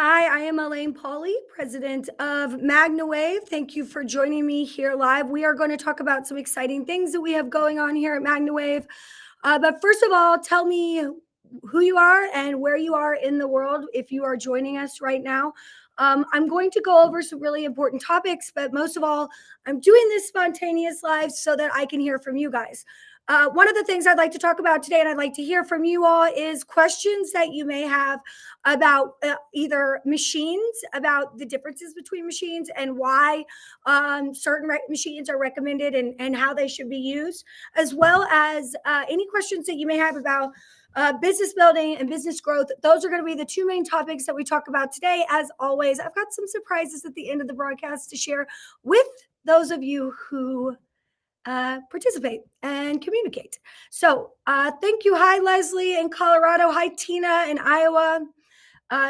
Hi, I am Alane Paulley, president of MagnaWave. Thank you for joining me here live. We are going to talk about some exciting things that we have going on here at MagnaWave. But first of all, tell me who you are and where you are in the world if you are joining us right now. I'm going to go over some really important topics, but most of all, I'm doing this spontaneous live so that I can hear from you guys. One of the things I'd like to talk about today, and I'd like to hear from you all, is questions that you may have about either machines, about the differences between machines and why certain machines are recommended and how they should be used, as well as any questions that you may have about business building and business growth. Those are going to be the two main topics that we talk about today. As always, I've got some surprises at the end of the broadcast to share with those of you who participate and communicate. So thank you. Hi, Leslie in Colorado. Hi, Tina in Iowa.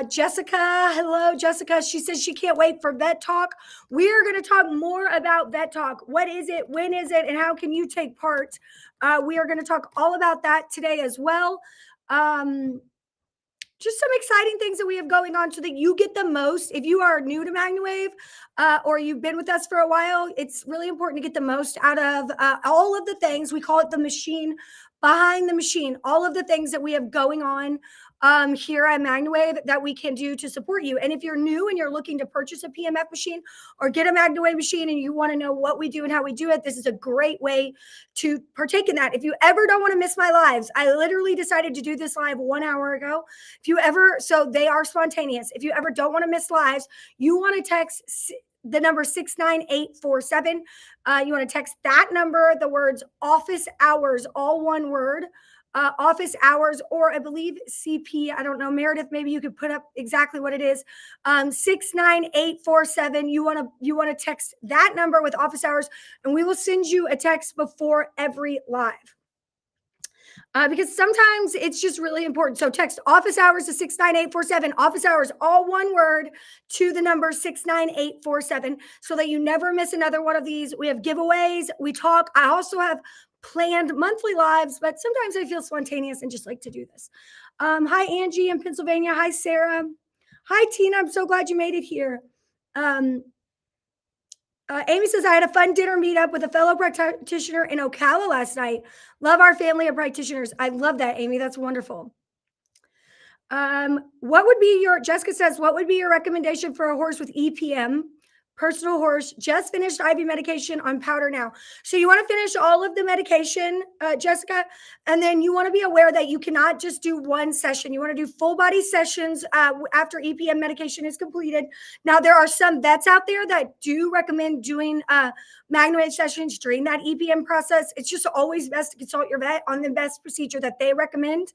Jessica, hello, Jessica. She says she can't wait for Vet Talk. We are going to talk more about Vet Talk. What is it? When is it? And how can you take part? We are going to talk all about that today as well. Just some exciting things that we have going on so that you get the most. If you are new to MagnaWave or you've been with us for a while, it's really important to get the most out of all of the things. We call it the machine behind the machine, all of the things that we have going on here at MagnaWave that we can do to support you. And if you're new and you're looking to purchase a PMF machine or get a MagnaWave machine and you want to know what we do and how we do it, this is a great way to partake in that. If you ever don't want to miss my lives, I literally decided to do this live 1 hour ago. If you ever, so they are spontaneous. If you ever don't want to miss lives, you want to text the number 69847. You want to text that number, the words office hours, all one word. Office hours, or I believe CP. I don't know, Meredith. Maybe you could put up exactly what it is. 69847. You want to text that number with office hours, and we will send you a text before every live. Because sometimes it's just really important. So text office hours to 69847. Office hours, all one word, to the number 69847, so that you never miss another one of these. We have giveaways. We talk. I also have planned monthly lives, but sometimes I feel spontaneous and just like to do this. Hi, Angie in Pennsylvania. Hi, Sarah. Hi, Tina. I'm so glad you made it here. Amy says, I had a fun dinner meetup with a fellow practitioner in Ocala last night. Love our family of practitioners. I love that, Amy. That's wonderful. Jessica says, what would be your recommendation for a horse with EPM? Personal horse, just finished IV medication on powder now. So you want to finish all of the medication, Jessica, and then you want to be aware that you cannot just do one session. You want to do full body sessions after EPM medication is completed. Now, there are some vets out there that do recommend doing MagnaWave sessions during that EPM process. It's just always best to consult your vet on the best procedure that they recommend.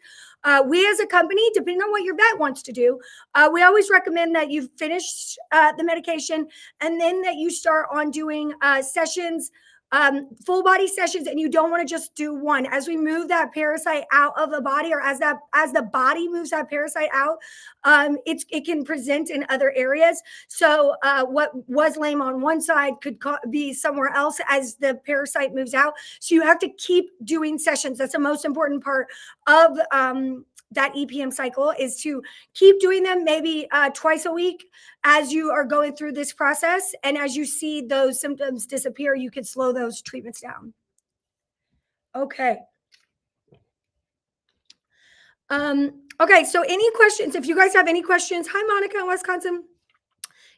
We as a company, depending on what your vet wants to do, we always recommend that you finish the medication and then that you start on doing sessions, full body sessions, and you don't want to just do one. As we move that parasite out of the body, or as the body moves that parasite out, it can present in other areas. So what was lame on one side could be somewhere else as the parasite moves out. So you have to keep doing sessions. That's the most important part of that EPM cycle, is to keep doing them maybe twice a week as you are going through this process. And as you see those symptoms disappear, you can slow those treatments down. Okay. Okay, so any questions? If you guys have any questions, hi, Monica in Wisconsin.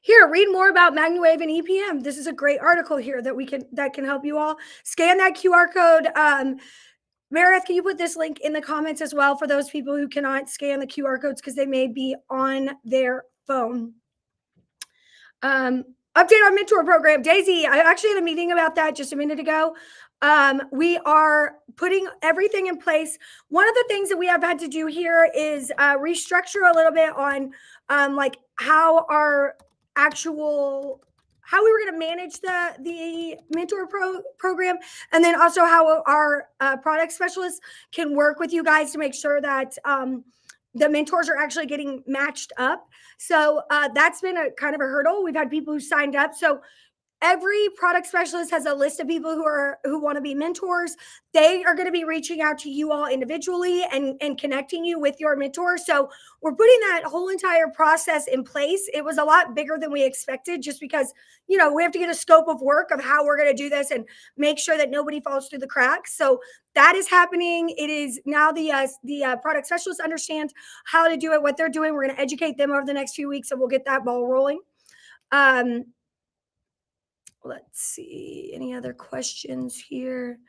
Here, read more about MagnaWave and EPM. This is a great article here that can help you all. Scan that QR code. Meredith, can you put this link in the comments as well for those people who cannot scan the QR codes because they may be on their phone? Update on mentor program. Daisy, I actually had a meeting about that just a minute ago. We are putting everything in place. One of the things that we have had to do here is restructure a little bit on like how we were going to manage the mentor program, and then also how our product specialists can work with you guys to make sure that the mentors are actually getting matched up. So that's been a kind of a hurdle. We've had people who signed up. So every product specialist has a list of people who want to be mentors. They are going to be reaching out to you all individually and connecting you with your mentor. So we're putting that whole entire process in place. It was a lot bigger than we expected, just because, we have to get a scope of work of how we're going to do this and make sure that nobody falls through the cracks. So that is happening. It is now the product specialists understand how to do it, what they're doing. We're going to educate them over the next few weeks, and we'll get that ball rolling. Let's see, any other questions here?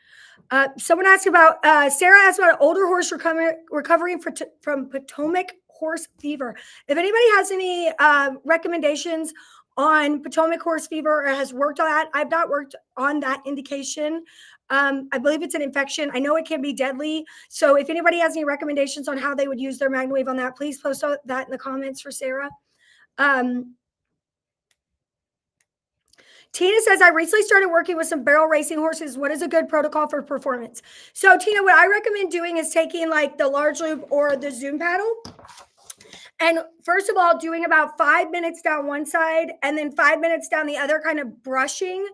Someone asked about, Sarah asked about an older horse recovering from Potomac horse fever. If anybody has any recommendations on Potomac horse fever or has worked on that, I've not worked on that indication. I believe it's an infection. I know it can be deadly. So if anybody has any recommendations on how they would use their MagnaWave on that, please post that in the comments for Sarah. Tina says, I recently started working with some barrel racing horses. What is a good protocol for performance? So Tina, what I recommend doing is taking like the large loop or the zoom paddle. And first of all, doing about 5 minutes down one side and then 5 minutes down the other, kind of brushing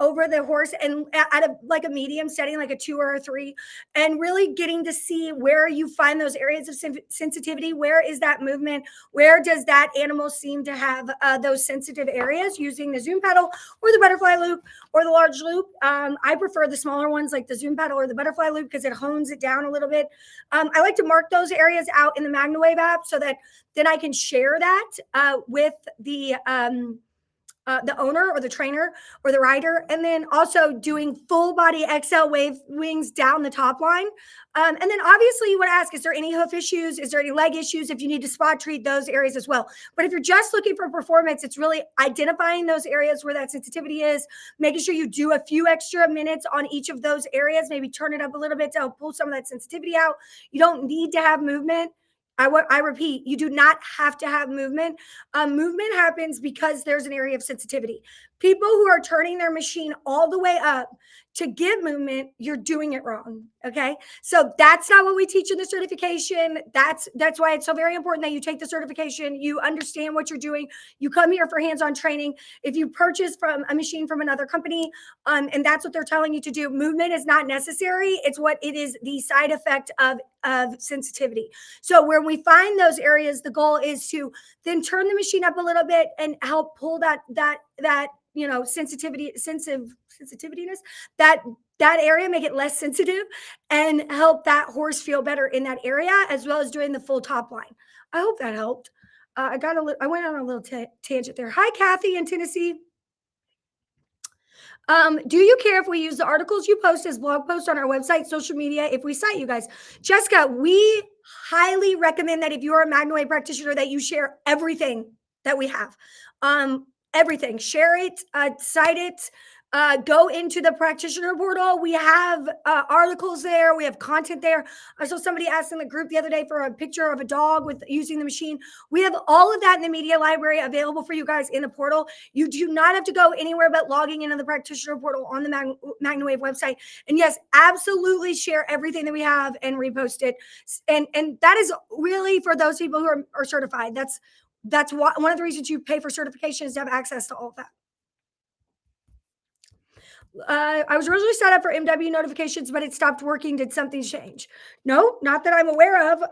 over the horse and at a medium setting, like a 2 or a 3, and really getting to see where you find those areas of sensitivity. Where is that movement? Where does that animal seem to have those sensitive areas, using the zoom paddle or the butterfly loop or the large loop? I prefer the smaller ones like the zoom paddle or the butterfly loop because it hones it down a little bit. I like to mark those areas out in the MagnaWave app so that then I can share that with the owner or the trainer or the rider, and then also doing full body XL wave wings down the top line. And then obviously you would ask, is there any hoof issues? Is there any leg issues? If you need to spot treat those areas as well. But if you're just looking for performance, it's really identifying those areas where that sensitivity is, making sure you do a few extra minutes on each of those areas, maybe turn it up a little bit to help pull some of that sensitivity out. You don't need to have movement. I repeat, you do not have to have movement. Movement happens because there's an area of sensitivity. People who are turning their machine all the way up to give movement, you're doing it wrong. Okay. So that's not what we teach in the certification. That's why it's so very important that you take the certification. You understand what you're doing. You come here for hands-on training. If you purchase from a machine from another company, and that's what they're telling you to do, movement is not necessary. It's what it is, the side effect of sensitivity. So when we find those areas, the goal is to then turn the machine up a little bit and help pull that sensitivitiness, that area, make it less sensitive and help that horse feel better in that area, as well as doing the full top line. I hope that helped. I went on a little tangent there. Hi, Kathy in Tennessee. Do you care if we use the articles you post as blog posts on our website, social media, if we cite you guys? Jessica, we highly recommend that if you're a MagnaWave practitioner, that you share everything that we have. Everything. Share it, cite it. Go into the practitioner portal. We have articles there. We have content there. I saw somebody asked in the group the other day for a picture of a dog with using the machine. We have all of that in the media library available for you guys in the portal. You do not have to go anywhere but logging into the practitioner portal on the MagnaWave website. And yes, absolutely share everything that we have and repost it. And that is really for those people who are certified. That's one of the reasons you pay for certification, is to have access to all of that. I was originally set up for MW notifications, but it stopped working. Did something change? No, not that I'm aware of,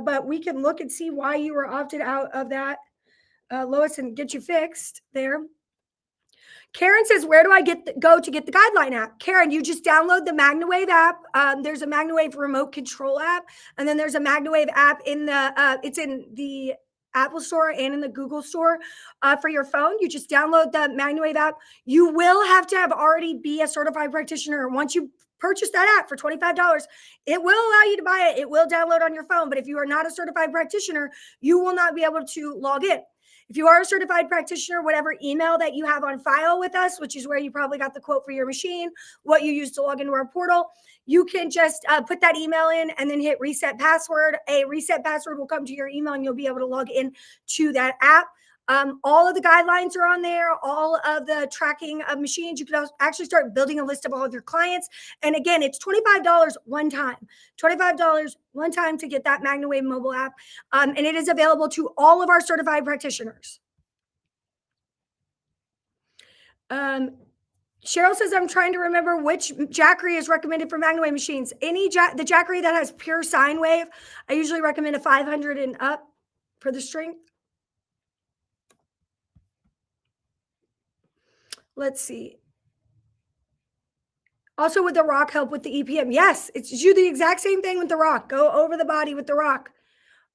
but we can look and see why you were opted out of that, Lois, and get you fixed there. Karen says, where do I go to get the guideline app? Karen, you just download the MagnaWave app. There's a MagnaWave remote control app, and then there's a MagnaWave app in it's in the Apple Store and in the Google Store for your phone. You just download the MagnaWave app. You will have to have already be a certified practitioner. Once you purchase that app for $25, it will allow you to buy it. It will download on your phone. But if you are not a certified practitioner, you will not be able to log in. If you are a certified practitioner, whatever email that you have on file with us, which is where you probably got the quote for your machine, what you use to log into our portal, you can just put that email in and then hit reset password. A reset password will come to your email and you'll be able to log in to that app. All of the guidelines are on there, all of the tracking of machines. You can actually start building a list of all of your clients. And again, it's $25 one time, $25 one time to get that MagnaWave mobile app. And it is available to all of our certified practitioners. Cheryl says, I'm trying to remember which Jackery is recommended for MagnaWave machines. The Jackery that has pure sine wave, I usually recommend a 500 and up for the strength. Let's see. Also, would the rock help with the EPM? Yes, it's do the exact same thing with the rock. Go over the body with the rock,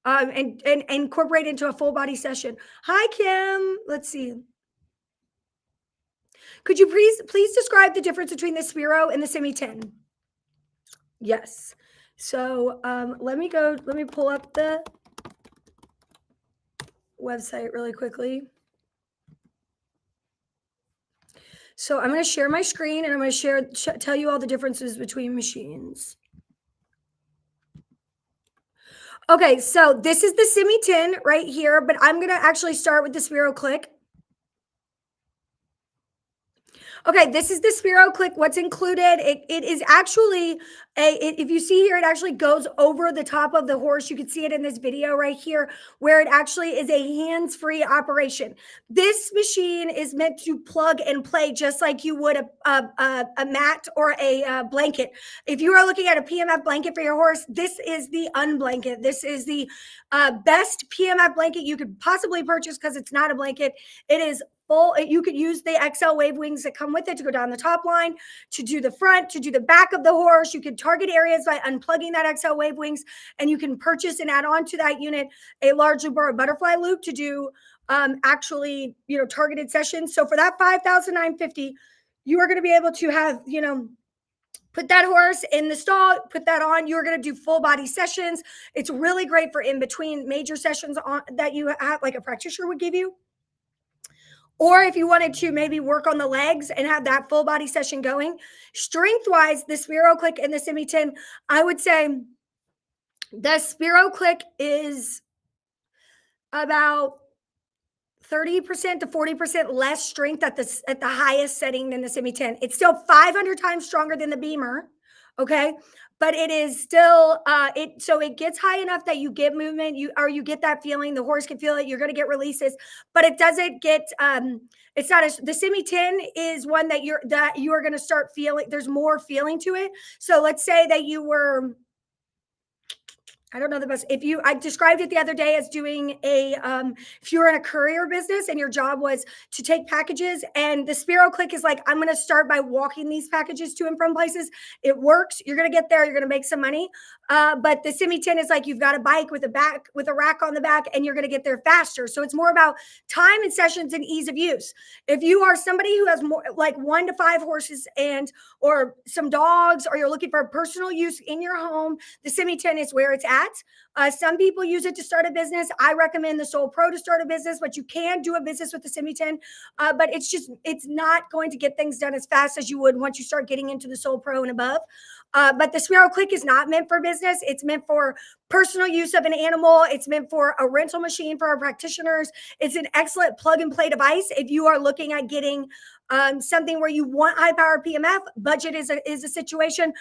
and incorporate into a full body session. Hi, Kim. Let's see. Could you please describe the difference between the Spiro and the Semi 10? Yes. So let me pull up the website really quickly. So I'm going to share my screen and I'm going to tell you all the differences between machines. Okay, so this is the Semi 10 right here, but I'm going to actually start with the SPO Click. Okay, this is the SPO Click. What's included? It is actually if you see here, it actually goes over the top of the horse. You can see it in this video right here, where it actually is a hands-free operation. This machine is meant to plug and play just like you would a mat or a blanket. If you are looking at a PMF blanket for your horse, this is the unblanket. This is the best PMF blanket you could possibly purchase because it's not a blanket. It is full. You could use the XL wave wings that come with it to go down the top line, to do the front, to do the back of the horse. You could target areas by unplugging that XL wave wings, and you can purchase and add on to that unit a large loop or a butterfly loop to do actually, targeted sessions. So for that $5,950, you are going to be able to have, put that horse in the stall, put that on. You're going to do full body sessions. It's really great for in between major sessions that you have, like a practitioner would give you. Or if you wanted to maybe work on the legs and have that full body session going. Strength-wise, the SPO Click and the Semi 10, I would say the SPO Click is about 30% to 40% less strength at the highest setting than the Semi 10. It's still 500 times stronger than the Beamer, okay? But it is still so it gets high enough that you get movement, you get that feeling, the horse can feel it, you're going to get releases, but it doesn't get it's not the Semi 10 is one that you are going to start feeling, there's more feeling to it. So let's say that you were, I don't know the best. I described it the other day as doing if you were in a courier business and your job was to take packages, and the SPO Click is like, I'm going to start by walking these packages to and from places. It works. You're going to get there. You're going to make some money. But the Semi 10 is like, you've got a bike with a rack on the back, and you're going to get there faster. So it's more about time and sessions and ease of use. If you are somebody who has more like 1 to 5 horses or some dogs, or you're looking for personal use in your home, the Semi 10 is where it's at. Some people use it to start a business. I recommend the Sopro to start a business, but you can do a business with the Semi 10. But it's not going to get things done as fast as you would once you start getting into the Sopro and above. But the SPO Click is not meant for business. It's meant for personal use of an animal. It's meant for a rental machine for our practitioners. It's an excellent plug and play device if you are looking at getting something where you want high power PMF. Budget is a situation,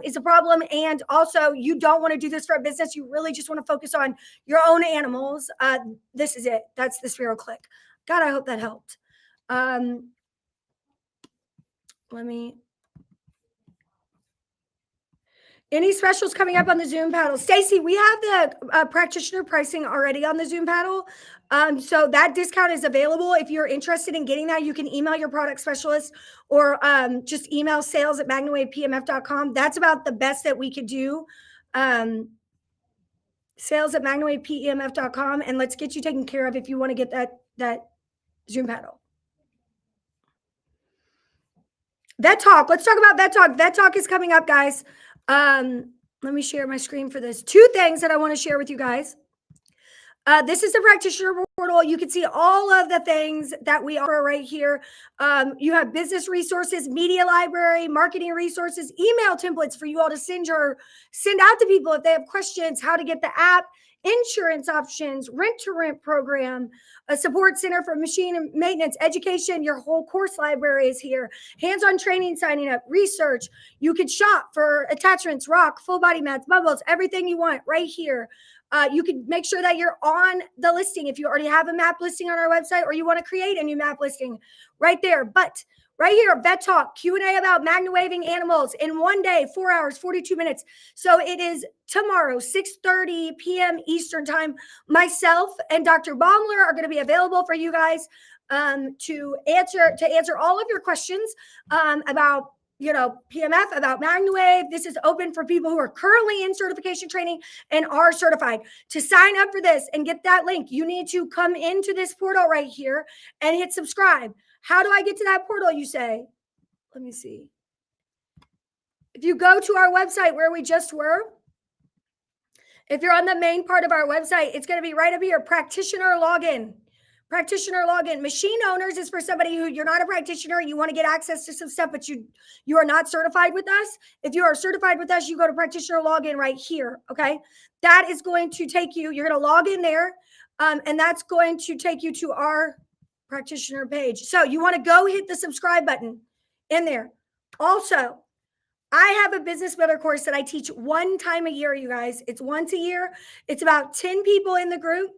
is a problem. And also, you don't want to do this for a business. You really just want to focus on your own animals. This is it. That's the SPO Click. God, I hope that helped. Any specials coming up on the Zoom paddle? Stacy, we have the practitioner pricing already on the Zoom paddle. So that discount is available. If you're interested in getting that, you can email your product specialist or just email sales@magnawavepmf.com. That's about the best that we could do. Sales@magnawavepmf.com, and let's get you taken care of if you want to get that Zoom paddle. Vet Talk. Let's talk about Vet Talk. Vet Talk is coming up, guys. Let me share my screen for this. 2 things that I want to share with you guys. This is the practitioner portal. You can see all of the things that we offer right here. You have business resources, media library, marketing resources, email templates for you all to send out to people if they have questions, how to get the app, insurance options, rent-to-rent program, a support center for machine maintenance, education. Your whole course library is here. Hands-on training, signing up, research. You could shop for attachments, rock, full body mats, bubbles, everything you want right here. You can make sure that you're on the listing if you already have a map listing on our website or you want to create a new map listing right there. But right here, Vet Talk, Q&A about MagnaWaving animals in one day, 4 hours, 42 minutes. So it is tomorrow, 6:30 p.m. Eastern time. Myself and Dr. Baumler are going to be available for you guys to answer all of your questions about PMF, about MagnaWave. This is open for people who are currently in certification training and are certified. To sign up for this and get that link, you need to come into this portal right here and hit subscribe. How do I get to that portal, you say? Let me see. If you go to our website where we just were, if you're on the main part of our website, it's going to be right up here, practitioner login. Practitioner login. Machine owners is for somebody who you're not a practitioner, you want to get access to some stuff, but you are not certified with us. If you are certified with us, you go to practitioner login right here, okay? That is going to take you, you're going to log in there, and that's going to take you to our practitioner page. So you want to go hit the subscribe button in there. Also, I have a business builder course that I teach one time a year, you guys. It's once a year. It's about 10 people in the group.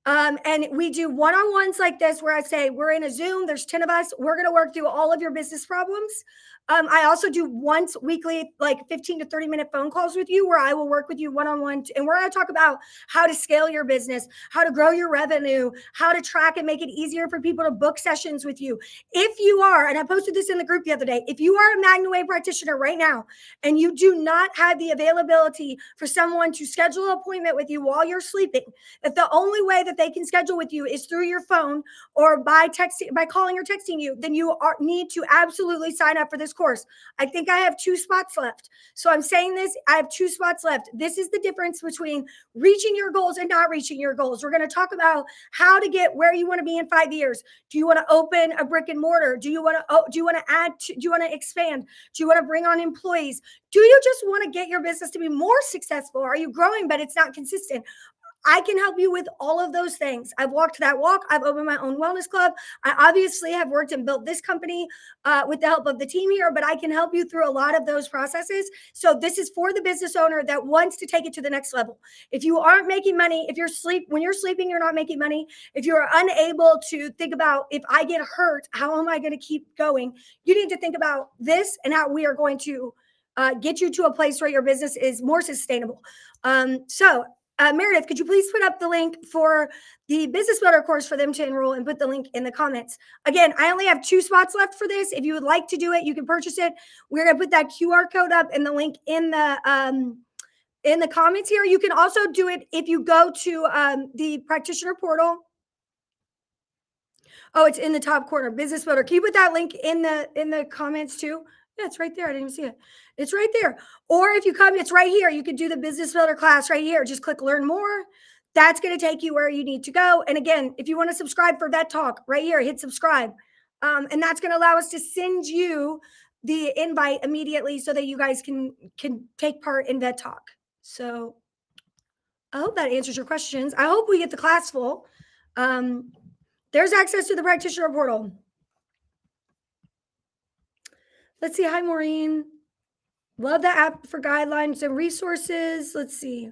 And we do one-on-ones like this where I say, we're in a Zoom, there's 10 of us. We're going to work through all of your business problems. I also do once weekly, like 15 to 30 minute phone calls with you where I will work with you one-on-one. And we're going to talk about how to scale your business, how to grow your revenue, how to track and make it easier for people to book sessions with you. If you are, and I posted this in the group the other day, if you are a MagnaWave practitioner right now and you do not have the availability for someone to schedule an appointment with you while you're sleeping, if the only way that they can schedule with you is through your phone or by texting, by calling or texting you, then you need to absolutely sign up for this course. I think I have 2 spots left. So I'm saying this, I have 2 spots left. This is the difference between reaching your goals and not reaching your goals. We're going to talk about how to get where you want to be in 5 years. Do you want to open a brick and mortar? Do you want to add, do you want to expand? Do you want to bring on employees? Do you just want to get your business to be more successful? Are you growing, but it's not consistent? I can help you with all of those things. I've walked that walk. I've opened my own wellness club. I obviously have worked and built this company with the help of the team here, but I can help you through a lot of those processes. So this is for the business owner that wants to take it to the next level. If you aren't making money, when you're sleeping, you're not making money. If you are unable to think about, if I get hurt, how am I going to keep going? You need to think about this and how we are going to get you to a place where your business is more sustainable. Meredith, could you please put up the link for the business builder course for them to enroll and put the link in the comments? Again, I only have 2 spots left for this. If you would like to do it, you can purchase it. We're going to put that QR code up and the link in the comments here. You can also do it if you go to the practitioner portal. Oh, it's in the top corner, business builder. Can you put that link in the comments too? Yeah, it's right there. I didn't even see it. It's right there. Or if you come, it's right here. You can do the business builder class right here. Just click learn more. That's going to take you where you need to go. And again, if you want to subscribe for Vet Talk right here, hit subscribe. And that's going to allow us to send you the invite immediately so that you guys can take part in Vet Talk. So I hope that answers your questions. I hope we get the class full. There's access to the practitioner portal. Let's see. Hi, Maureen. Love the app for guidelines and resources. Let's see.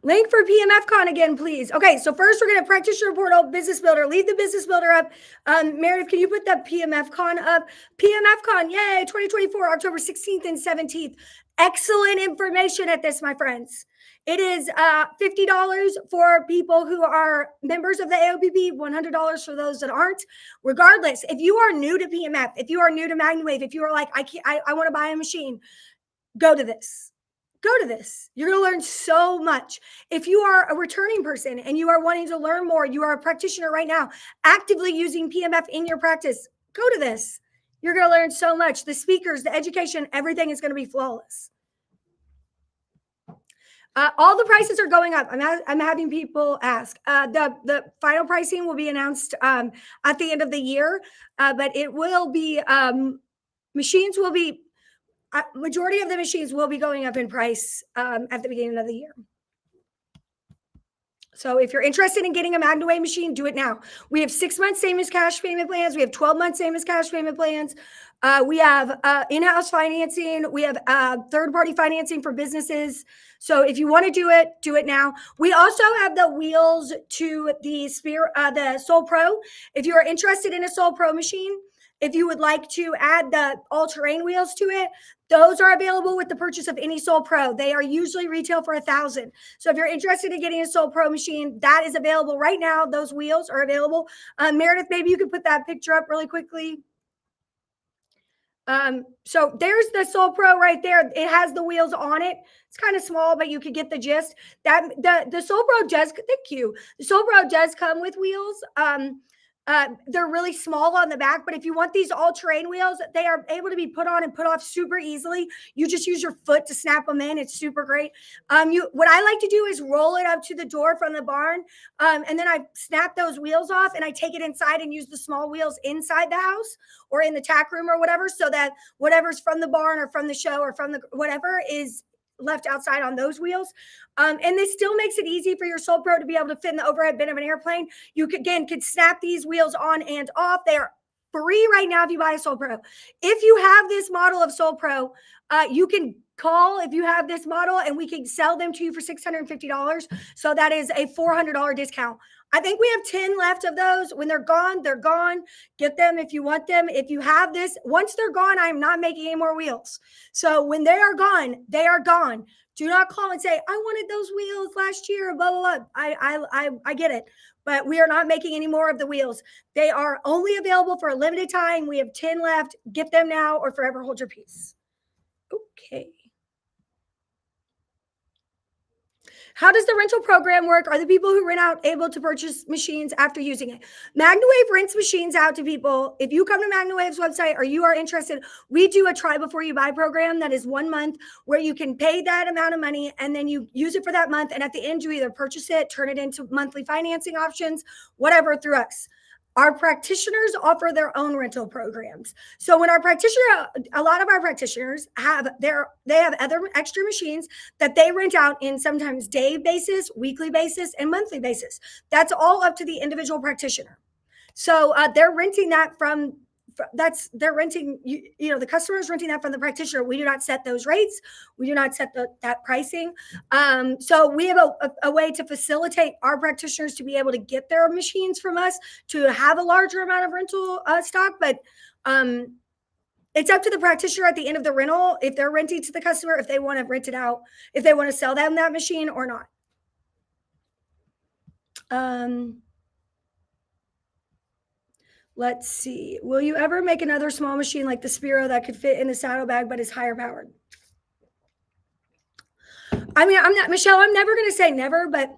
Link for PMFCon again, please. Okay, so first we're going to practitioner portal, business builder. Leave the business builder up. Meredith, can you put that PMFCon up? PMFCon, yay, 2024, October 16th and 17th. Excellent information at this, my friends. It is $50 for people who are members of the AOPP, $100 for those that aren't. Regardless, if you are new to PMF, if you are new to MagnaWave, if you are like, I want to buy a machine, go to this. Go to this. You're going to learn so much. If you are a returning person and you are wanting to learn more, you are a practitioner right now, actively using PMF in your practice, go to this. You're going to learn so much. The speakers, the education, everything is going to be flawless. All the prices are going up. I'm having people ask. The final pricing will be announced at the end of the year, but it will be, machines will be, majority of the machines will be going up in price at the beginning of the year. So if you're interested in getting a MagnaWave machine, do it now. We have 6 months same as cash payment plans. We have 12 months same as cash payment plans. We have in-house financing. We have third-party financing for businesses. So if you want to do it now. We also have the wheels to the Sopro. If you are interested in a Sopro machine, if you would like to add the all-terrain wheels to it, those are available with the purchase of any Sopro. They are usually retail for $1,000. So if you're interested in getting a Sopro machine, that is available right now. Those wheels are available. Meredith, maybe you could put that picture up really quickly. So there's the Sopro right there. It has the wheels on it. It's kind of small, but you could get the gist. That the Sopro does. Thank you. The Sopro does come with wheels. They're really small on the back, but if you want these all-terrain wheels, they are able to be put on and put off super easily. You just use your foot to snap them in. It's super great. What I like to do is roll it up to the door from the barn, and then I snap those wheels off, and I take it inside and use the small wheels inside the house or in the tack room or whatever, so that whatever's from the barn or from the show or from the whatever is left outside on those wheels. And this still makes it easy for your Sopro to be able to fit in the overhead bin of an airplane. You could snap these wheels on and off. They're free right now if you buy a Sopro. If you have this model of Sopro, you can call if you have this model and we can sell them to you for $650. So that is a $400 discount. I think we have 10 left of those. When they're gone, they're gone. Get them if you want them. If you have this, once they're gone, I'm not making any more wheels. So when they are gone, they are gone. Do not call and say, I wanted those wheels last year, blah, blah, blah. I get it. But we are not making any more of the wheels. They are only available for a limited time. We have 10 left. Get them now or forever hold your peace. Okay. How does the rental program work? Are the people who rent out able to purchase machines after using it? MagnaWave rents machines out to people. If you come to MagnaWave's website or you are interested, we do a try before you buy program that is 1 month where you can pay that amount of money and then you use it for that month. And at the end, you either purchase it, turn it into monthly financing options, whatever through us. Our practitioners offer their own rental programs. So when a lot of our practitioners they have other extra machines that they rent out in sometimes day basis, weekly basis, and monthly basis. That's all up to the individual practitioner. So they're renting that from the customer is renting that from the practitioner. We do not set those rates. We do not set that pricing. So we have a way to facilitate our practitioners to be able to get their machines from us to have a larger amount of rental stock. But it's up to the practitioner at the end of the rental, if they're renting to the customer, if they want to rent it out, if they want to sell them that machine or not. Let's see. Will you ever make another small machine like the SPO that could fit in the saddlebag but is higher powered? I mean, Michelle, I'm never going to say never, but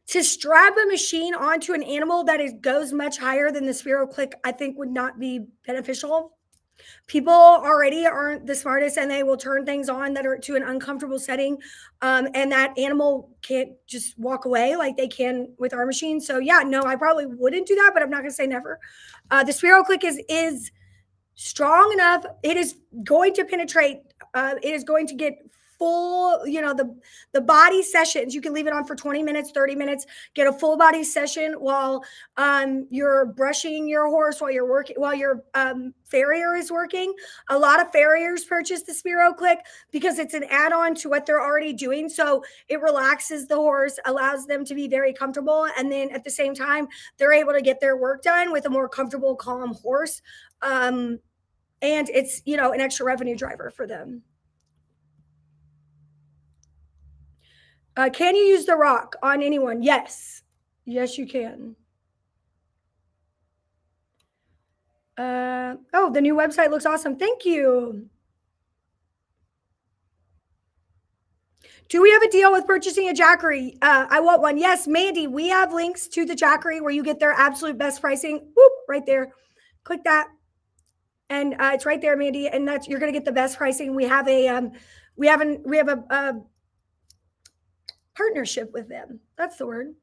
to strap a machine onto an animal that goes much higher than the SPO Click, I think would not be beneficial. People already aren't the smartest and they will turn things on that are to an uncomfortable setting. And that animal can't just walk away like they can with our machine. So yeah, no, I probably wouldn't do that, but I'm not going to say never. The SPO Click is strong enough. It is going to penetrate. It is going to get full, the body sessions. You can leave it on for 20 minutes, 30 minutes, get a full body session while you're brushing your horse, while your farrier is working. A lot of farriers purchase the SPO Click because it's an add-on to what they're already doing. So it relaxes the horse, allows them to be very comfortable. And then at the same time, they're able to get their work done with a more comfortable, calm horse. And it's, an extra revenue driver for them. Can you use the rock on anyone? Yes. Yes, you can. The new website looks awesome. Thank you. Do we have a deal with purchasing a Jackery? I want one. Yes, Mandy, we have links to the Jackery where you get their absolute best pricing. Whoop, right there. Click that. And it's right there, Mandy. And you're going to get the best pricing. We have a partnership with them. That's the word.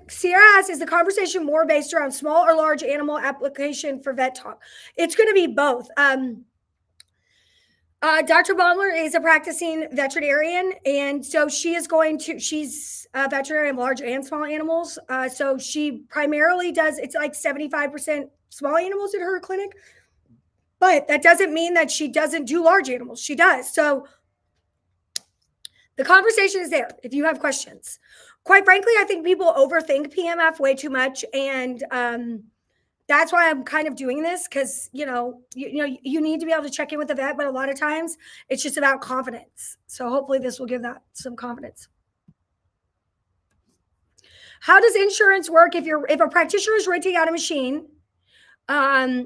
Sierra asks, is the conversation more based around small or large animal application for vet talk? It's going to be both. Dr. Baumler is a practicing veterinarian, and so she's a veterinarian of large and small animals. So she primarily does, it's like 75% small animals in her clinic, but that doesn't mean that she doesn't do large animals. She does. So the conversation is there if you have questions. Quite frankly, I think people overthink PMF way too much, and that's why I'm kind of doing this, because you need to be able to check in with the vet, but a lot of times it's just about confidence. So hopefully this will give that some confidence. How does insurance work if a practitioner is renting out a machine? How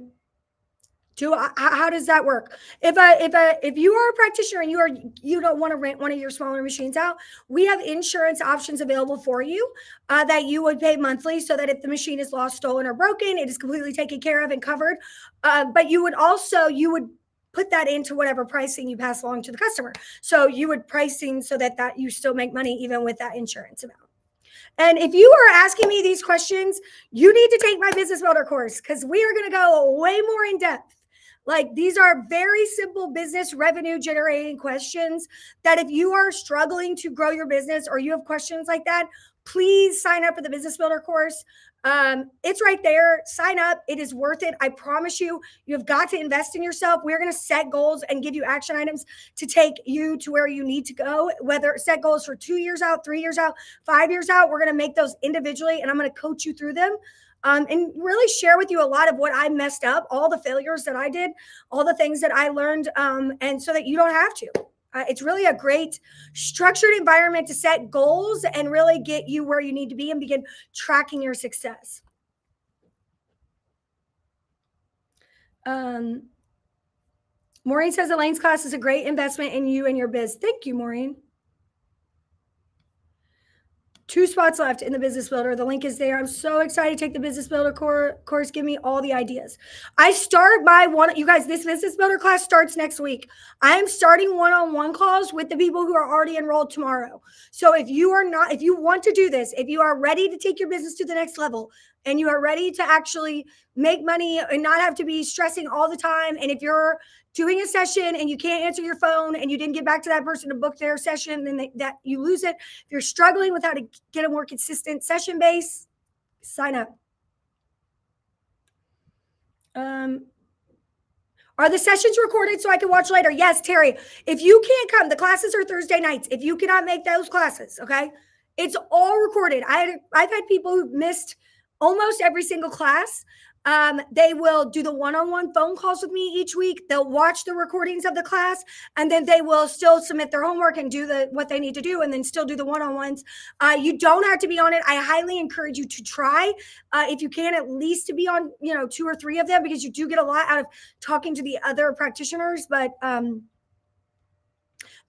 does that work? If you are a practitioner and you don't want to rent one of your smaller machines out, we have insurance options available for you that you would pay monthly, so that if the machine is lost, stolen, or broken, it is completely taken care of and covered. But you would put that into whatever pricing you pass along to the customer. So you would pricing so that you still make money even with that insurance amount. And if you are asking me these questions, you need to take my business builder course, because we are going to go way more in depth. Like, these are very simple business revenue generating questions that if you are struggling to grow your business or you have questions like that, please sign up for the business builder course. It's right there. Sign up. It is worth it. I promise you, you have got to invest in yourself. We're going to set goals and give you action items to take you to where you need to go, whether set goals for 2 years out, 3 years out, 5 years out. We're going to make those individually, and I'm going to coach you through them. And really share with you a lot of what I messed up, all the failures that I did, all the things that I learned, and so that you don't have to. It's really a great structured environment to set goals and really get you where you need to be and begin tracking your success. Maureen says Elaine's class is a great investment in you and your biz. Thank you, Maureen. 2 spots left in the business builder. The link is there. I'm so excited to take the business builder course. Give me all the ideas. I start you guys, this business builder class starts next week. I am starting one-on-one calls with the people who are already enrolled tomorrow. So if you want to do this, if you are ready to take your business to the next level, and you are ready to actually make money and not have to be stressing all the time, and if you're doing a session and you can't answer your phone and you didn't get back to that person to book their session, then that you lose it. If you're struggling with how to get a more consistent session base, sign up. Are the sessions recorded so I can watch later? Yes, Terry. If you can't come, the classes are Thursday nights. If you cannot make those classes, okay, it's all recorded. I've had people who missed almost every single class. They will do the one-on-one phone calls with me each week. They'll watch the recordings of the class, and then they will still submit their homework and do what they need to do, and then still do the one-on-ones. You don't have to be on it. I highly encourage you to try, if you can, at least to be on, 2 or 3 of them, because you do get a lot out of talking to the other practitioners. But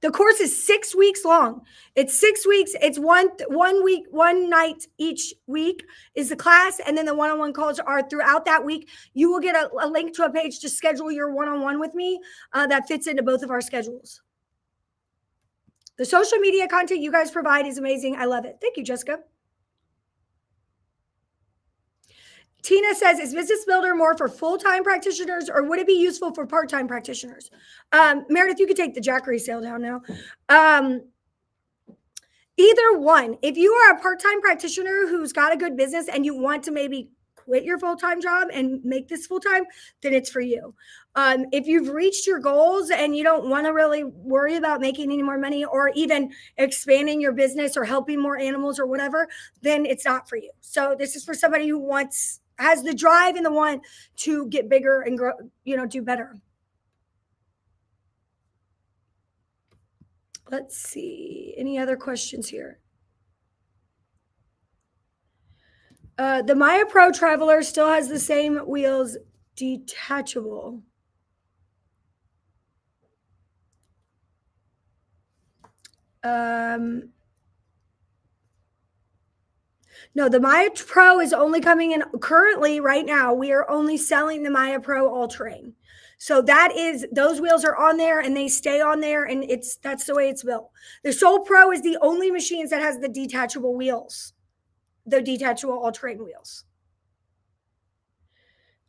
the course is 6 weeks long. It's 6 weeks. It's one week, one night each week is the class. And then the one-on-one calls are throughout that week. You will get a link to a page to schedule your one-on-one with me that fits into both of our schedules. The social media content you guys provide is amazing. I love it. Thank you, Jessica. Tina says, is Business Builder more for full-time practitioners, or would it be useful for part-time practitioners? Meredith, you could take the Jackery sale down now. Either one. If you are a part-time practitioner who's got a good business and you want to maybe quit your full-time job and make this full-time, then it's for you. If you've reached your goals and you don't want to really worry about making any more money or even expanding your business or helping more animals or whatever, then it's not for you. So this is for somebody who has the drive and the want to get bigger and grow, do better. Let's see. Any other questions here? The Maya Pro Traveler still has the same wheels, detachable. No, the Maya Pro is only coming in currently right now. We are only selling the Maya Pro All-Terrain. So those wheels are on there and they stay on there, and that's the way it's built. The Sopro is the only machines that has the detachable wheels, the detachable all-terrain wheels.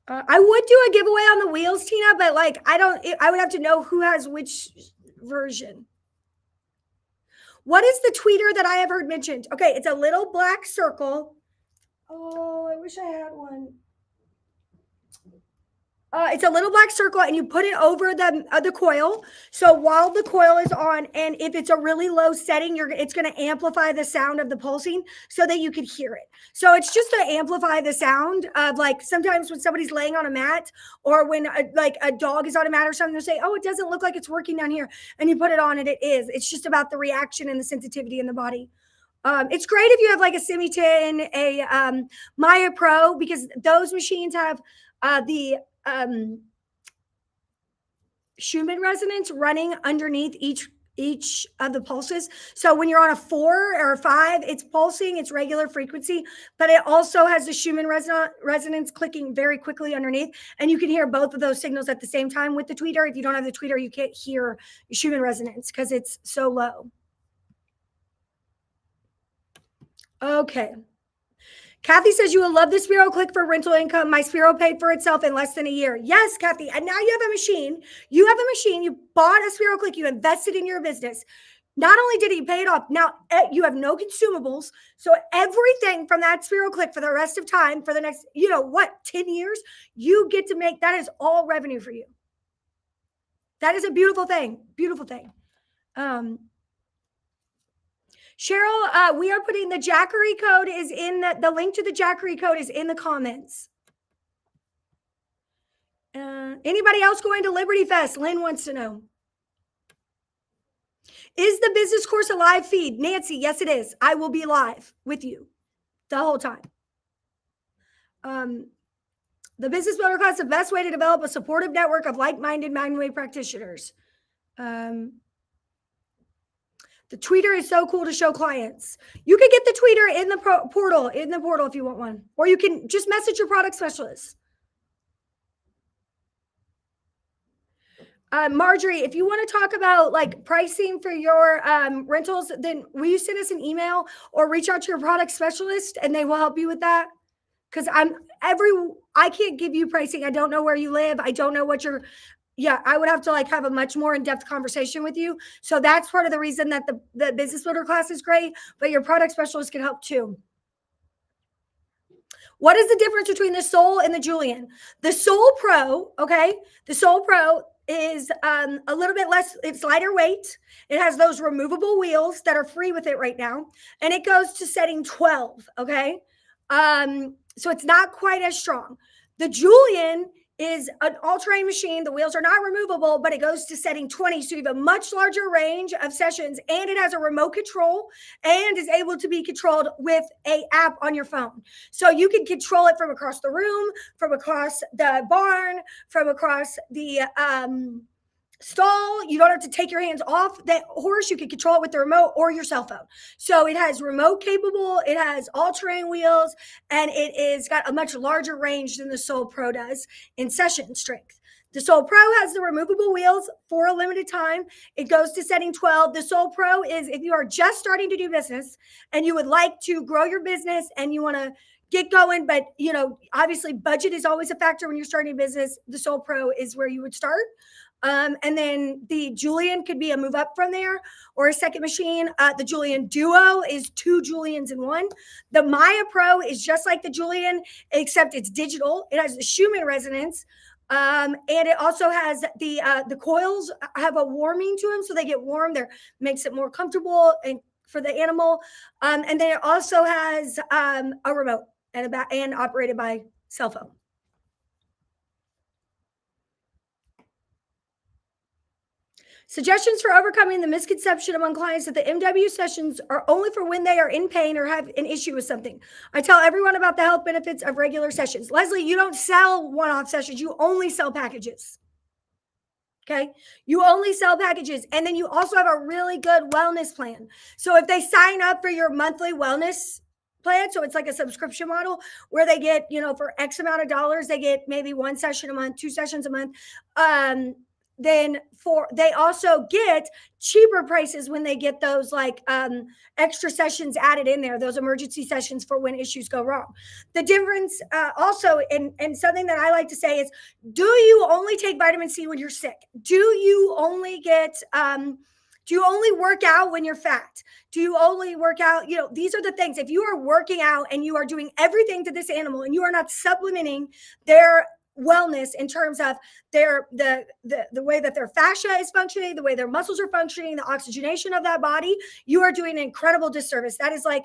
I would do a giveaway on the wheels, Tina, but like I would have to know who has which version. What is the tweeter that I have heard mentioned? Okay, it's a little black circle. Oh, I wish I had one. It's a little black circle, and you put it over the coil. So while the coil is on, and if it's a really low setting, it's going to amplify the sound of the pulsing so that you could hear it. So it's just to amplify the sound of, like, sometimes when somebody's laying on a mat, or when a dog is on a mat or something, they'll say, "Oh, it doesn't look like it's working down here," and you put it on, and it is. It's just about the reaction and the sensitivity in the body. It's great if you have like a Semi-10, a Maya Pro, because those machines have the Schuman resonance running underneath each of the pulses. So when you're on a 4 or a 5, it's pulsing, it's regular frequency, but it also has the Schuman resonance clicking very quickly underneath. And you can hear both of those signals at the same time with the tweeter. If you don't have the tweeter, you can't hear Schuman resonance because it's so low. Okay. Kathy says, you will love the SPO Click for rental income. My SPO paid for itself in less than a year. Yes, Kathy. And now you have a machine. You have a machine. You bought a SPO Click. You invested in your business. Not only did he pay it off, now you have no consumables. So everything from that SPO Click for the rest of time, for the next, 10 years, you get to make, that is all revenue for you. That is a beautiful thing. Beautiful thing. Cheryl, we are putting the Jackery code is in the link to the Jackery code is in the comments. Anybody else going to Liberty Fest? Lynn wants to know. Is the business course a live feed? Nancy, yes, it is. I will be live with you the whole time. The business builder class is the best way to develop a supportive network of like-minded MagnaWave practitioners. The tweeter is so cool to show clients. You can get the tweeter in the portal if you want one, or you can just message your product specialist. Marjorie, if you want to talk about like pricing for your rentals, then will you send us an email or reach out to your product specialist and they will help you with that? Because I can't give you pricing. I don't know where you live. I don't know what I would have to like have a much more in-depth conversation with you. So that's part of the reason that the business builder class is great, but your product specialist can help too. What is the difference between the Soul and the Julian? The Soul Pro, okay? The Soul Pro is a little bit less, it's lighter weight. It has those removable wheels that are free with it right now. And it goes to setting 12, okay? So it's not quite as strong. The Julian is an all-terrain machine. The wheels are not removable, but it goes to setting 20. So you have a much larger range of sessions, and it has a remote control and is able to be controlled with an app on your phone. So you can control it from across the room, from across the barn, from across the stall. You don't have to take your hands off that horse. You can control it with the remote or your cell phone. So it has remote capable, it has all-terrain wheels, and it is got a much larger range than the Soul Pro does in session strength. The Soul Pro has the removable wheels for a limited time. It goes to setting 12. The Soul Pro is if you are just starting to do business and you would like to grow your business and you want to get going, but obviously budget is always a factor when you're starting a business. The Soul Pro is where you would start. And then the Julian could be a move up from there or a second machine. The Julian Duo is 2 Julians in one. The Maya Pro is just like the Julian, except it's digital. It has the Schuman resonance. And it also has the coils have a warming to them. So they get warm. Makes it more comfortable and for the animal. And then it also has a remote and operated by cell phone. Suggestions for overcoming the misconception among clients that the MW sessions are only for when they are in pain or have an issue with something. I tell everyone about the health benefits of regular sessions. Leslie, you don't sell one-off sessions. You only sell packages. Okay. You only sell packages. And then you also have a really good wellness plan. So if they sign up for your monthly wellness plan, so it's like a subscription model where they get, for X amount of dollars, they get maybe 1 session a month, 2 sessions a month. then they also get cheaper prices when they get those like extra sessions added in there, those emergency sessions for when issues go wrong. The difference also, and something that I like to say is, do you only take vitamin C when you're sick? Do you only work out when you're fat? Do you only work out? These are the things. If you are working out and you are doing everything to this animal and you are not supplementing their wellness in terms of the way that their fascia is functioning, the way their muscles are functioning, the oxygenation of that body, you are doing an incredible disservice. That is like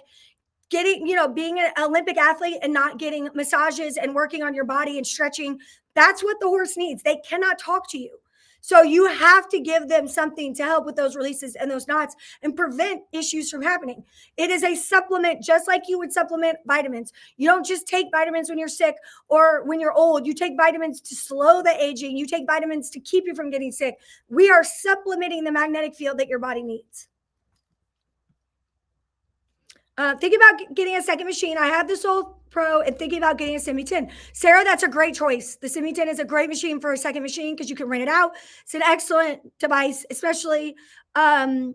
being an Olympic athlete and not getting massages and working on your body and stretching. That's what the horse needs. They cannot talk to you. So you have to give them something to help with those releases and those knots and prevent issues from happening. It is a supplement, just like you would supplement vitamins. You don't just take vitamins when you're sick or when you're old. You take vitamins to slow the aging. You take vitamins to keep you from getting sick. We are supplementing the magnetic field that your body needs. Think about getting a second machine. I have the Sopro and thinking about getting a Simi 10. Sarah, that's a great choice. The Simi 10 is a great machine for a second machine because you can rent it out. It's an excellent device, especially for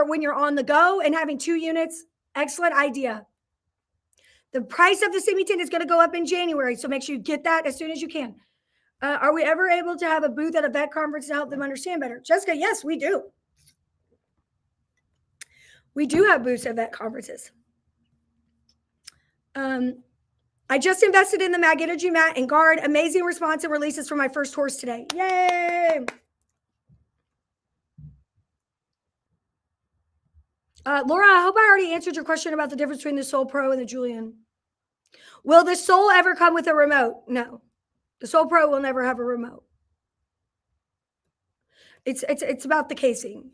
when you're on the go and having 2 units. Excellent idea. The price of the Simi 10 is going to go up in January, so make sure you get that as soon as you can. Are we ever able to have a booth at a vet conference to help them understand better? Jessica, yes, we do. We do have booths at vet conferences. I just invested in the Mag Energy mat and guard. Amazing response and releases for my first horse today. Yay! Laura, I hope I already answered your question about the difference between the Sopro and the Julian. Will the Soul ever come with a remote? No. The Sopro will never have a remote. It's about the casing.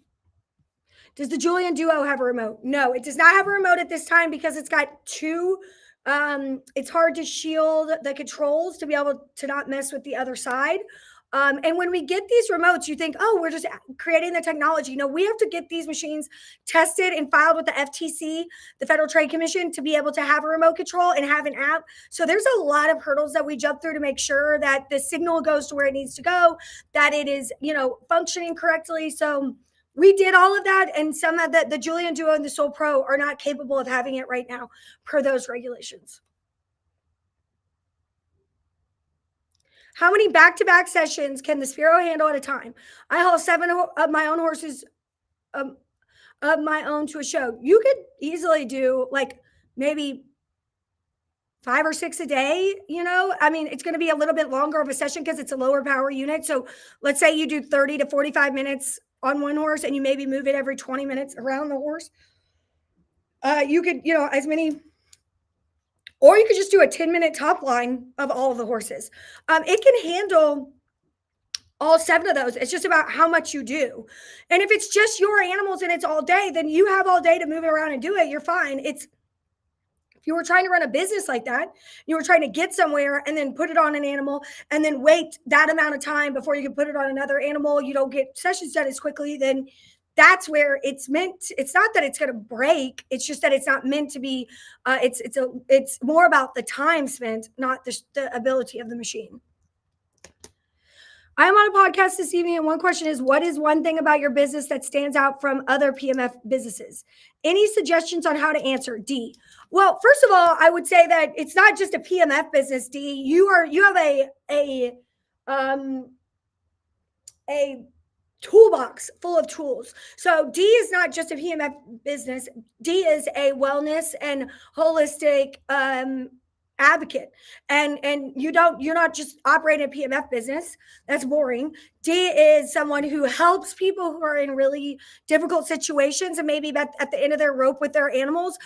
Does the Julian Duo have a remote? No, it does not have a remote at this time because it's got 2. It's hard to shield the controls to be able to not mess with the other side. And when we get these remotes, you think, oh, we're just creating the technology. No, we have to get these machines tested and filed with the FTC, the Federal Trade Commission, to be able to have a remote control and have an app. So there's a lot of hurdles that we jump through to make sure that the signal goes to where it needs to go, that it is, functioning correctly. So we did all of that, and some of the Julian Duo and the Sopro are not capable of having it right now per those regulations. How many back-to-back sessions can the Sphero handle at a time? I haul 7 of my own horses of my own to a show. You could easily do like maybe 5 or 6 a day. It's going to be a little bit longer of a session because it's a lower power unit. So let's say you do 30 to 45 minutes on one horse and you maybe move it every 20 minutes around the horse. You could, as many, or you could just do a 10-minute top line of all of the horses. It can handle all 7 of those. It's just about how much you do. And if it's just your animals and it's all day, then you have all day to move it around and do it. You're fine. If you were trying to run a business like that, you were trying to get somewhere and then put it on an animal and then wait that amount of time before you can put it on another animal, you don't get sessions done as quickly, then that's where it's not that it's going to break. It's just that it's not meant to be. It's more about the time spent, not the ability of the machine. I'm on a podcast this evening, and one question is, what is one thing about your business that stands out from other PMF businesses? Any suggestions on how to answer? D. Well, first of all, I would say that it's not just a PMF business, D. You have a toolbox full of tools. So D is not just a PMF business. D is a wellness and holistic advocate, and you're not just operating a PMF business. That's boring. D is someone who helps people who are in really difficult situations and maybe at the end of their rope with their animals,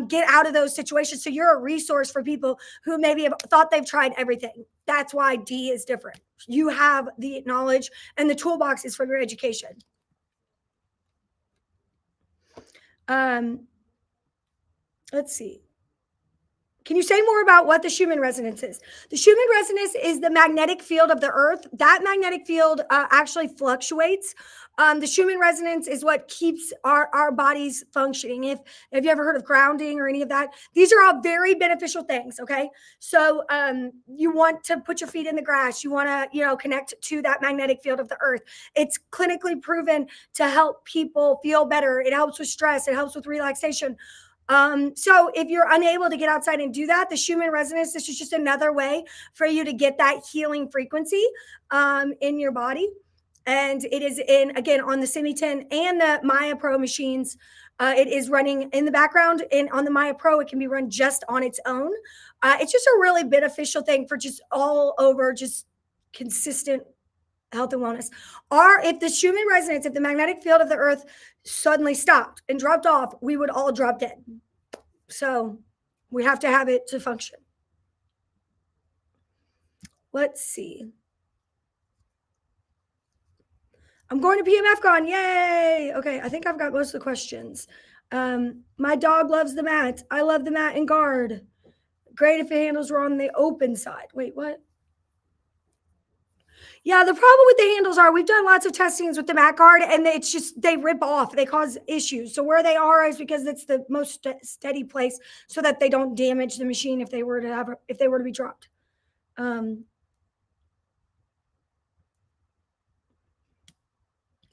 get out of those situations. So you're a resource for people who maybe have thought they've tried everything. That's why D is different. You have the knowledge, and the toolbox is for your education. Let's see. Can you say more about what the Schuman resonance is? The Schuman resonance is the magnetic field of the earth. That magnetic field actually fluctuates. The Schuman resonance is what keeps our bodies functioning. If have you ever heard of grounding or any of that? These are all very beneficial things. Okay, so you want to put your feet in the grass. You want to connect to that magnetic field of the earth. It's clinically proven to help people feel better. It helps with stress. It helps with relaxation. So if you're unable to get outside and do that, the Schuman resonance, this is just another way for you to get that healing frequency in your body. And it is again, on the Semi 10 and the Maya Pro machines. It is running in the background, and on the Maya Pro, it can be run just on its own. It's just a really beneficial thing for just all over, just consistent health and wellness. Or if the Schuman resonance, if the magnetic field of the earth suddenly stopped and dropped off, we would all drop dead. So we have to have it to function. Let's see. I'm going to PMFCon. Yay. Okay. I think I've got most of the questions. My dog loves the mat. I love the mat and guard. Great if the handles were on the open side. Wait, what? Yeah, the problem with the handles are we've done lots of testings with the mat guard, and it's just they rip off. They cause issues. So where they are is because it's the most steady place, so that they don't damage the machine if they were to be dropped.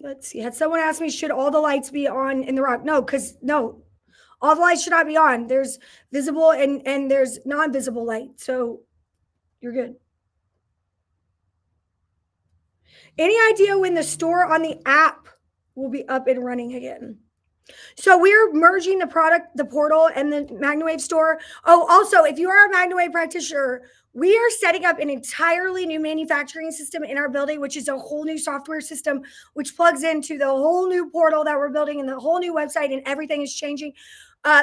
Let's see. Had someone asked me, should all the lights be on in the rock? No, all the lights should not be on. There's visible and there's non-visible light. So you're good. Any idea when the store on the app will be up and running again? So we're merging the portal and the MagnaWave store. Oh, also, if you are a MagnaWave practitioner, we are setting up an entirely new manufacturing system in our building, which is a whole new software system, which plugs into the whole new portal that we're building and the whole new website, and everything is changing.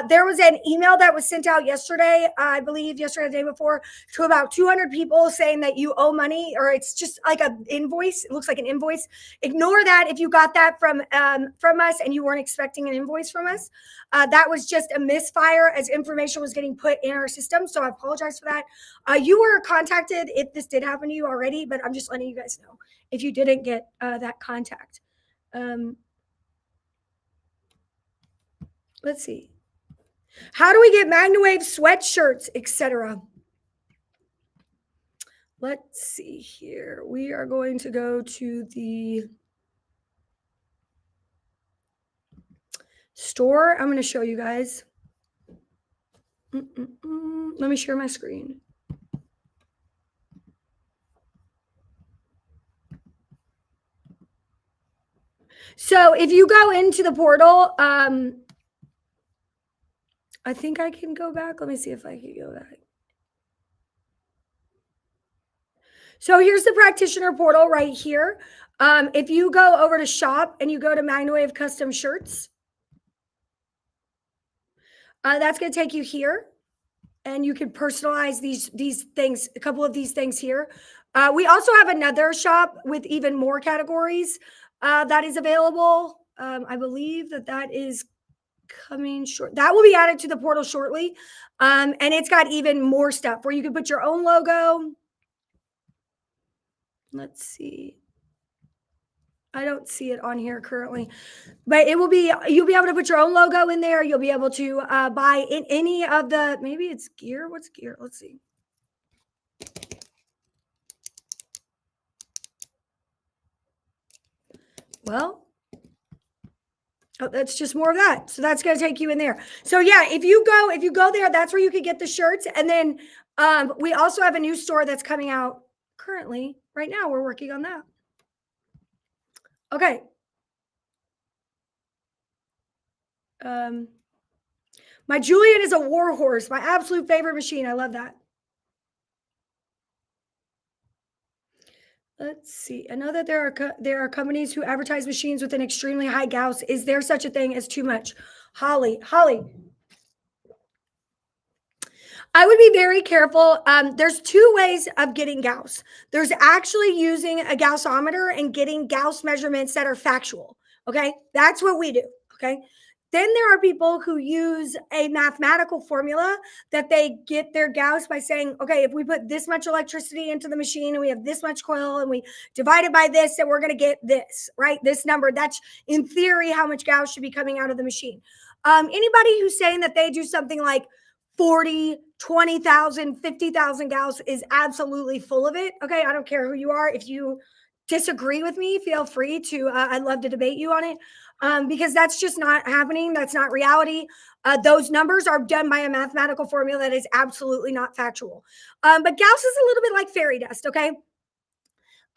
There was an email that was sent out yesterday, I believe yesterday, the day before, to about 200 people saying that you owe money, or it's just like an invoice. It looks like an invoice. Ignore that if you got that from us and you weren't expecting an invoice from us. That was just a misfire as information was getting put in our system. So I apologize for that. You were contacted if this did happen to you already, but I'm just letting you guys know if you didn't get that contact. Let's see. How do we get MagnaWave sweatshirts, etc.? Let's see here. We are going to go to the store. I'm going to show you guys. Let me share my screen. So if you go into the portal, I think I can go back. Let me see if I can go back. So here's the practitioner portal right here. If you go over to shop and you go to MagnaWave custom shirts, that's going to take you here, and you can personalize these things, a couple of these things here. We also have another shop with even more categories that is available. I believe that is coming short. That will be added to the portal shortly. And it's got even more stuff where you can put your own logo. Let's see. I don't see it on here currently, but you'll be able to put your own logo in there. You'll be able to buy in any of the, maybe it's gear. What's gear? Let's see. Well, oh, that's just more of that. So that's going to take you in there. So yeah, if you go there, that's where you can get the shirts. And then we also have a new store that's coming out currently right now. We're working on that. Okay. My Julian is a war horse, my absolute favorite machine. I love that. Let's see. I know that there are companies who advertise machines with an extremely high Gauss. Is there such a thing as too much? Holly. I would be very careful. There's two ways of getting Gauss. There's actually using a Gaussometer and getting Gauss measurements that are factual. Okay. That's what we do. Okay. Then there are people who use a mathematical formula that they get their Gauss by saying, okay, if we put this much electricity into the machine and we have this much coil and we divide it by this, then we're going to get this, right? This number. That's in theory how much Gauss should be coming out of the machine. Anybody who's saying that they do something like 40, 20,000, 50,000 Gauss is absolutely full of it. Okay, I don't care who you are. If you disagree with me, feel free to, I'd love to debate you on it, because that's just not happening. That's not reality. Those numbers are done by a mathematical formula that is absolutely not factual. But Gauss is a little bit like fairy dust, okay?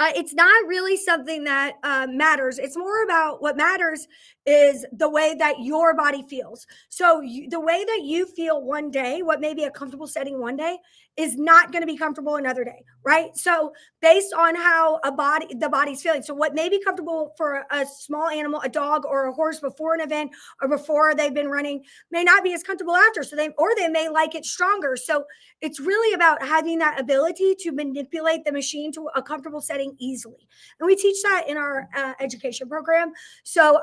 It's not really something that matters. It's more about what matters is the way that your body feels. So the way that you feel one day, what may be a comfortable setting one day, is not going to be comfortable another day, right? So based on how the body's feeling. So what may be comfortable for a small animal, a dog or a horse before an event or before they've been running may not be as comfortable after. So they may like it stronger. So it's really about having that ability to manipulate the machine to a comfortable setting easily. And we teach that in our education program. So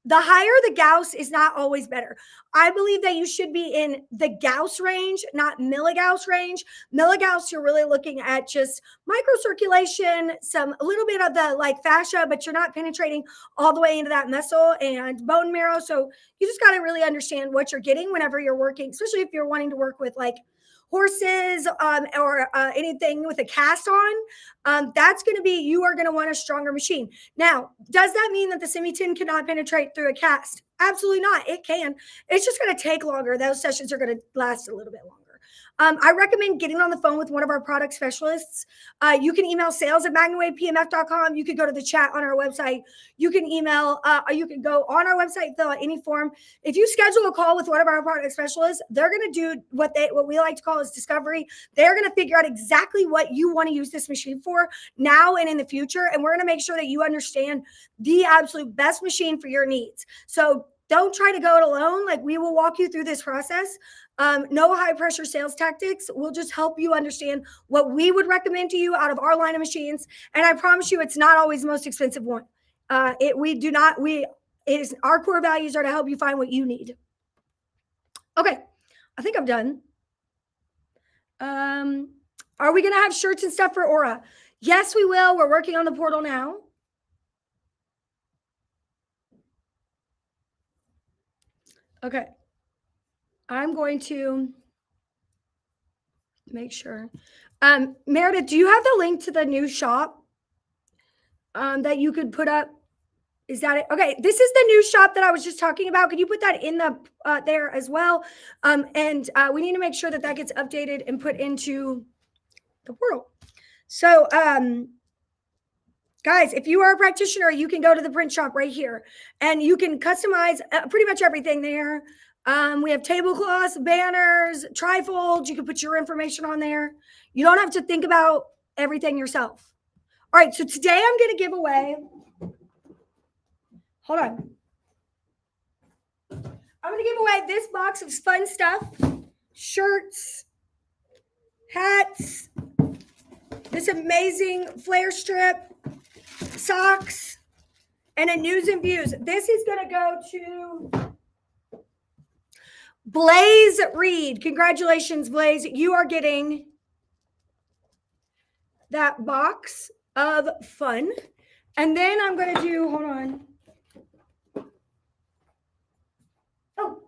the higher the Gauss is not always better. I believe that you should be in the Gauss range, not milligauss range. Milligauss, you're really looking at just microcirculation, a little bit of the like fascia, but you're not penetrating all the way into that muscle and bone marrow. So you just got to really understand what you're getting whenever you're working, especially if you're wanting to work with like horses or anything with a cast on, that's going to be, you are going to want a stronger machine. Now, does that mean that the semi-tin cannot penetrate through a cast? Absolutely not. It can. It's just going to take longer. Those sessions are going to last a little bit longer. I recommend getting on the phone with one of our product specialists. You can email sales@magnawavepmf.com. You could go to the chat on our website. You can email, or you can go on our website, fill out any form. If you schedule a call with one of our product specialists, they're going to do what we like to call is discovery. They're going to figure out exactly what you want to use this machine for now and in the future. And we're going to make sure that you understand the absolute best machine for your needs. So don't try to go it alone. Like, we will walk you through this process. No high pressure sales tactics. We'll just help you understand what we would recommend to you out of our line of machines. And I promise you, it's not always the most expensive one. Our core values are to help you find what you need. Okay, I think I'm done. Are we going to have shirts and stuff for Aura? Yes, we will. We're working on the portal now. Okay. I'm going to make sure. Meredith, do you have the link to the new shop that you could put up? Is that it? Okay, this is the new shop that I was just talking about. Could you put that in the there as well? And we need to make sure that gets updated and put into the portal. So, guys, if you are a practitioner, you can go to the print shop right here, and you can customize pretty much everything there. We have tablecloths, banners, trifolds. You can put your information on there. You don't have to think about everything yourself. All right, so today I'm going to give away. Hold on. I'm going to give away this box of fun stuff. Shirts, hats, this amazing flare strip, socks, and a news and views. This is going to go to Blaze Reed. Congratulations, Blaze. You are getting that box of fun. And then I'm going to do, hold on. Oh.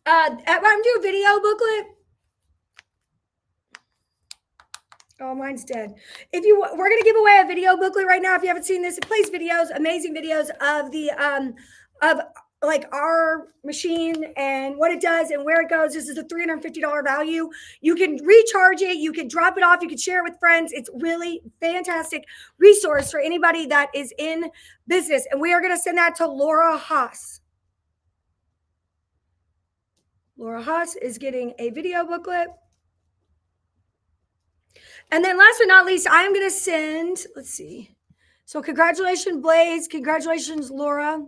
I'm going to do a video booklet. Oh, mine's dead. We're going to give away a video booklet right now. If you haven't seen this, it plays videos, amazing videos of the, of like our machine and what it does and where it goes. This is a $350 value. You can recharge it. You can drop it off. You can share it with friends. It's really fantastic resource for anybody that is in business. And we are going to send that to Laura Haas. Laura Haas is getting a video booklet. And then last but not least, I am going to send, let's see. So congratulations, Blaze. Congratulations, Laura.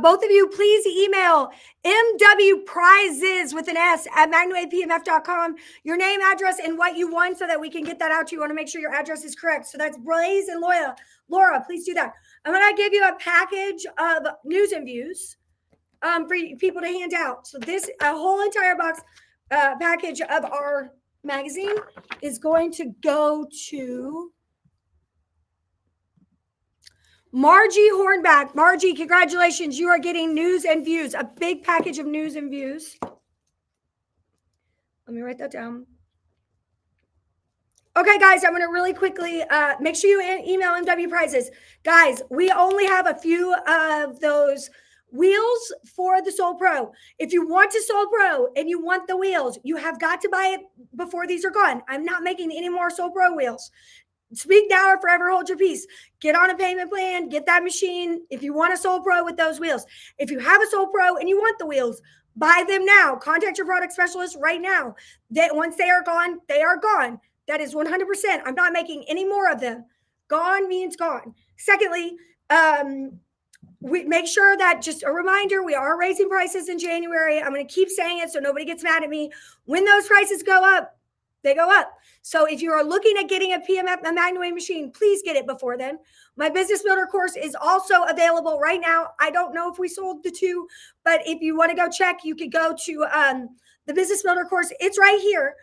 Both of you, please email mwprizes with an S at MagnaWavePMF.com. Your name, address, and what you won so that we can get that out to you. We want to make sure your address is correct. So that's Blaze and Laura. Please do that. I'm going to give you a package of news and views for people to hand out. So this, a whole entire box package of our magazine is going to go to Margie Hornback. Margie, congratulations. You are getting news and views, a big package of news and views. Let me write that down. Okay, guys, I'm going to really quickly make sure you email MW prizes. Guys, we only have a few of those wheels for the Sopro. If you want a Sopro and you want the wheels, you have got to buy it before these are gone. I'm not making any more Sopro wheels. Speak now or forever hold your peace. Get on a payment plan, get that machine if you want a Sopro with those wheels. If you have a Sopro and you want the wheels, buy them now. Contact your product specialist right now. Once they are gone, they are gone. That is 100%. I'm not making any more of them. Gone means gone. Secondly, we make sure that, just a reminder, we are raising prices in January. I'm going to keep saying it so nobody gets mad at me. When those prices go up, they go up. So if you are looking at getting a PMF, a MagnaWave machine, please get it before then. My business builder course is also available right now. I don't know if we sold the two, but if you want to go check, you could go to the business builder course. It's right here.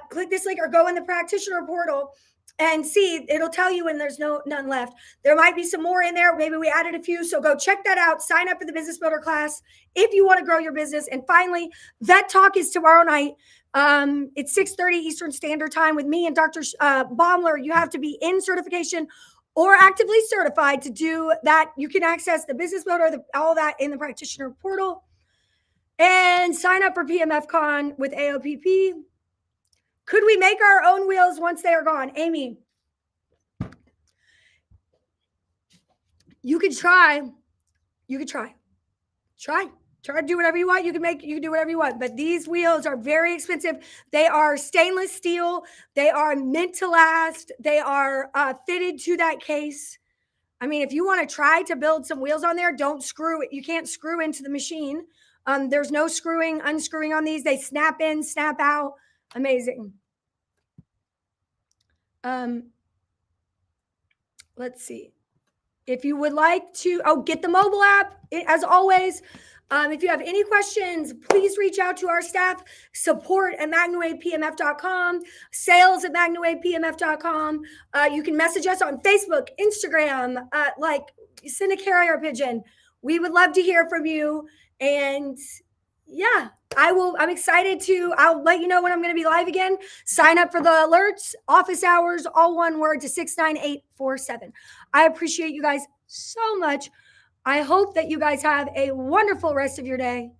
Click this link or go in the practitioner portal and see. It'll tell you when there's none left. There might be some more in there. Maybe we added a few. So go check that out. Sign up for the business builder class if you want to grow your business. And finally, Vet Talk is tomorrow night. It's 6:30 Eastern Standard Time with me and Dr. Baumler. You have to be in certification or actively certified to do that. You can access the business builder, all that in the practitioner portal, and sign up for PMF Con with AOPP. Could we make our own wheels once they are gone? Amy, you could try. You could try. Try to do whatever you want. You can do whatever you want. But these wheels are very expensive. They are stainless steel. They are meant to last. They are fitted to that case. I mean, if you want to try to build some wheels on there, don't screw it. You can't screw into the machine. There's no unscrewing on these. They snap in, snap out. Amazing. Let's see. If you would like to, get the mobile app, as always. If you have any questions, please reach out to our staff, support@magnawavepmf.com, sales@magnawavepmf.com. You can message us on Facebook, Instagram, send a carrier pigeon. We would love to hear from you. And yeah, I'm excited I'll let you know when I'm going to be live again. Sign up for the alerts, office hours, all one word, to 69847. I appreciate you guys so much. I hope that you guys have a wonderful rest of your day.